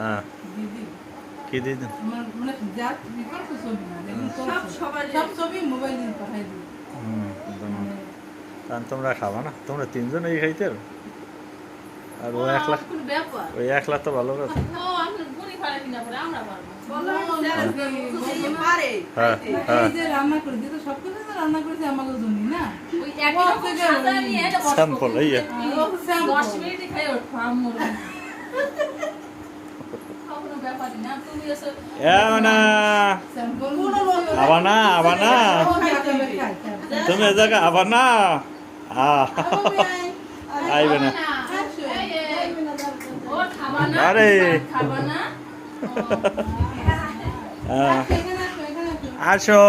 হ্যাঁ কি দিদি কারণ তোমরা খাবা না, তোমরা তিনজন এই খাইতে আর ও একলা, ওই একলা তো ভালো কথা। স্যাম্পল এই আবার না, আবার না, তুমি এ জায়গা আবার না আইবে না। আরে আসো